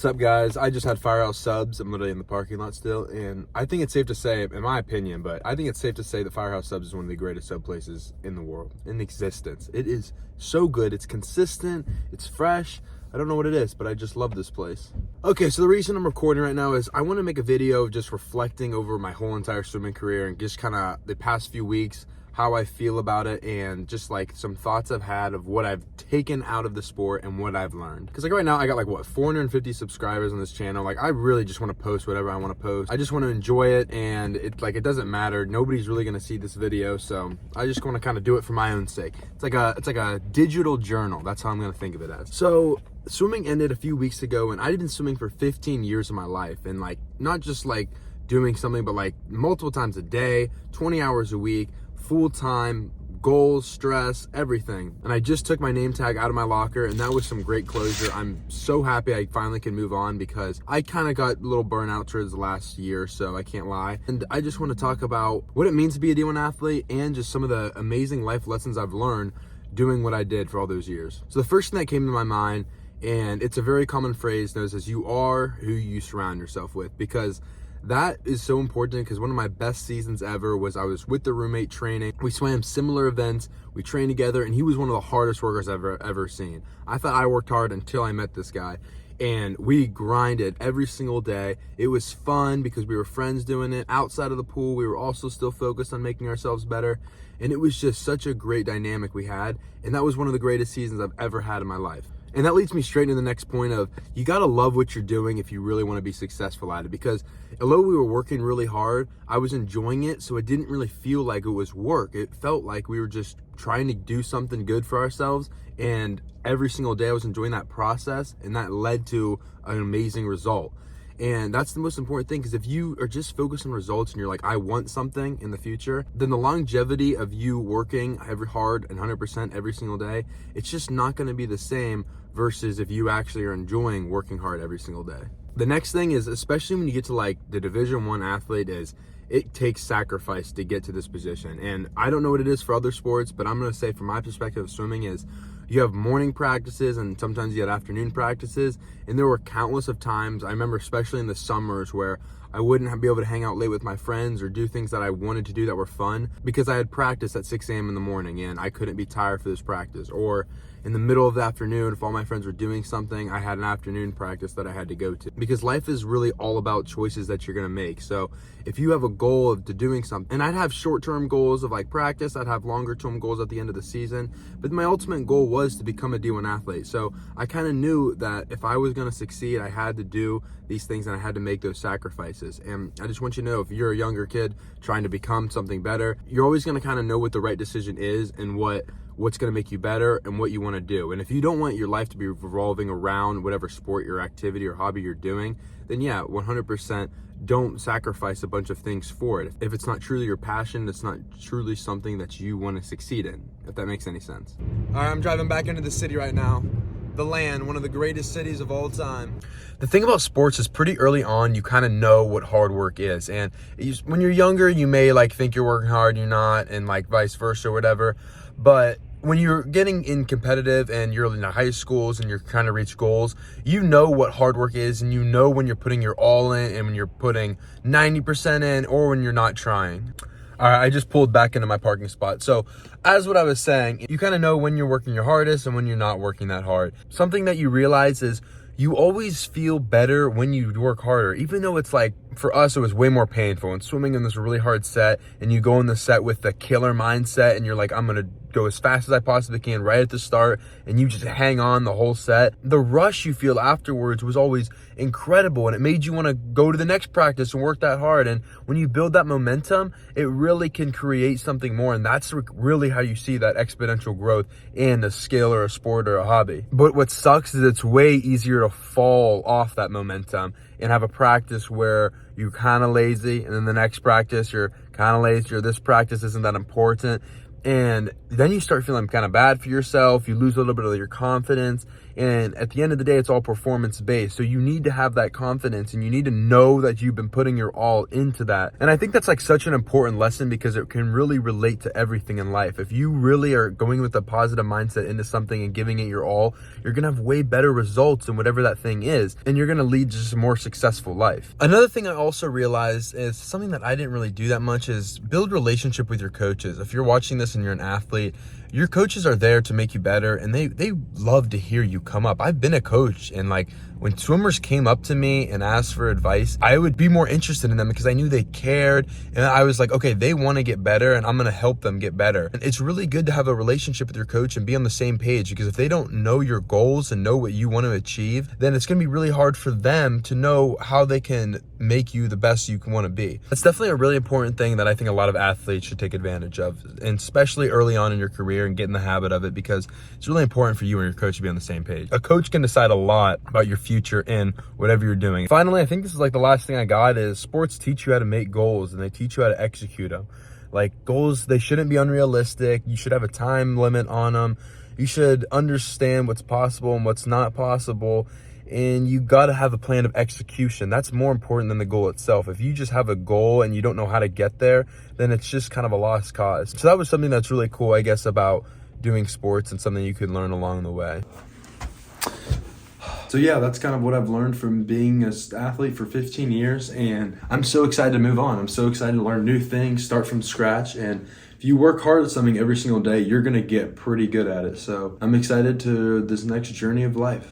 What's up, guys? I just had Firehouse Subs. I'm literally in the parking lot still, and I think it's safe to say, in my opinion, but I think it's safe to say that Firehouse Subs is one of the greatest sub places in the world, in existence. It is so good. It's consistent. It's fresh. I don't know what it is, but I just love this place. Okay, so the reason I'm recording right now is I want to make a video of just reflecting over my whole entire swimming career and just kind of the past few weeks, how I feel about it, and just like some thoughts I've had of what I've taken out of the sport and what I've learned. Because like right now I got like 450 subscribers on this channel. Like I really just want to post whatever I want to post. I just want to enjoy it, and it doesn't matter. Nobody's really going to see this video, so I just want to kind of do it for my own sake. It's like a digital journal. That's how I'm going to think of it as. So swimming ended a few weeks ago, and I'd been swimming for 15 years of my life, and like not just like doing something, but like multiple times a day, 20 hours a week, full-time, goals, stress, everything. And I just took my name tag out of my locker, and that was some great closure. I'm so happy I finally can move on, because I kind of got a little burnout towards the last year, so I can't lie. And I just want to talk about what it means to be a D1 athlete and just some of the amazing life lessons I've learned doing what I did for all those years. So the first thing that came to my mind, and it's a very common phrase, known as you are who you surround yourself with, because that is so important. Because one of my best seasons ever was I was with the roommate training. We swam similar events, we trained together, and he was one of the hardest workers I've ever seen. I thought I worked hard until I met this guy, and we grinded every single day. It was fun because we were friends doing it. Outside of the pool, we were also still focused on making ourselves better, and it was just such a great dynamic we had, and that was one of the greatest seasons I've ever had in my life. And that leads me straight into the next point of, you gotta love what you're doing if you really wanna be successful at it. Because although we were working really hard, I was enjoying it, so it didn't really feel like it was work. It felt like we were just trying to do something good for ourselves, and every single day I was enjoying that process, and that led to an amazing result. And that's the most important thing, because if you are just focused on results and you're like, I want something in the future, then the longevity of you working hard and 100% every single day, it's just not going to be the same versus if you actually are enjoying working hard every single day. The next thing is, especially when you get to like the Division I athlete, is it takes sacrifice to get to this position. And I don't know what it is for other sports, but I'm going to say from my perspective of swimming is, you have morning practices and sometimes you had afternoon practices. And there were countless of times, I remember especially in the summers, where I wouldn't be able to hang out late with my friends or do things that I wanted to do that were fun, because I had practice at 6 a.m. in the morning and I couldn't be tired for this practice. Or in the middle of the afternoon, if all my friends were doing something, I had an afternoon practice that I had to go to. Because life is really all about choices that you're gonna make. So if you have a goal of doing something, and I'd have short-term goals of like practice, I'd have longer-term goals at the end of the season, but my ultimate goal was to become a D1 athlete. So I kind of knew that if I was gonna succeed, I had to do these things and I had to make those sacrifices. And I just want you to know, if you're a younger kid trying to become something better, you're always gonna kind of know what the right decision is and what's going to make you better and what you want to do. And if you don't want your life to be revolving around whatever sport, your activity or hobby you're doing, then yeah, 100% don't sacrifice a bunch of things for it. If it's not truly your passion, it's not truly something that you want to succeed in, if that makes any sense. All right, I'm driving back into the city right now. The land, one of the greatest cities of all time. The thing about sports is, pretty early on, you kind of know what hard work is. And when you're younger, you may like think you're working hard, you're not, and like vice versa or whatever. But when you're getting in competitive and you're in the high schools and you're trying to reach goals, you know what hard work is, and you know when you're putting your all in and when you're putting 90% in, or when you're not trying. All right, I just pulled back into my parking spot. So as what I was saying, you kind of know when you're working your hardest and when you're not working that hard. Something that you realize is, you always feel better when you work harder, even though it's like, for us, it was way more painful. And swimming in this really hard set, and you go in the set with the killer mindset, and you're like, I'm gonna go as fast as I possibly can right at the start, and you just hang on the whole set. The rush you feel afterwards was always incredible, and it made you want to go to the next practice and work that hard. And when you build that momentum, it really can create something more, and that's really how you see that exponential growth in a skill or a sport or a hobby. But what sucks is it's way easier to fall off that momentum and have a practice where you're kind of lazy, and then the next practice you're kind of lazy, or this practice isn't that important. And then you start feeling kind of bad for yourself. You lose a little bit of your confidence, And at the end of the day, it's all performance based. So you need to have that confidence, and you need to know that you've been putting your all into that. And I think that's like such an important lesson, because it can really relate to everything in life. If you really are going with a positive mindset into something and giving it your all, you're going to have way better results in whatever that thing is. And you're going to lead just a more successful life. Another thing I also realized is something that I didn't really do that much is build relationship with your coaches. If you're watching this and you're an athlete, your coaches are there to make you better, and they love to hear you come up. I've been a coach, and like when swimmers came up to me and asked for advice, I would be more interested in them because I knew they cared, and I was like, okay, they want to get better and I'm going to help them get better. And it's really good to have a relationship with your coach and be on the same page, because if they don't know your goals and know what you want to achieve, then it's going to be really hard for them to know how they can make you the best you can want to be. That's definitely a really important thing that I think a lot of athletes should take advantage of, and especially early on in your career, and get in the habit of it, because it's really important for you and your coach to be on the same page. A coach can decide a lot about your future in whatever you're doing. Finally, I think this is like the last thing I got is sports teach you how to make goals, and they teach you how to execute them. Like goals, they shouldn't be unrealistic. You should have a time limit on them. You should understand what's possible and what's not possible. And you got to have a plan of execution. That's more important than the goal itself. If you just have a goal and you don't know how to get there, then it's just kind of a lost cause. So that was something that's really cool, I guess, about doing sports, and something you could learn along the way. So yeah, that's kind of what I've learned from being an athlete for 15 years, and I'm so excited to move on. I'm so excited to learn new things, start from scratch, and if you work hard at something every single day, you're gonna get pretty good at it. So I'm excited to this next journey of life.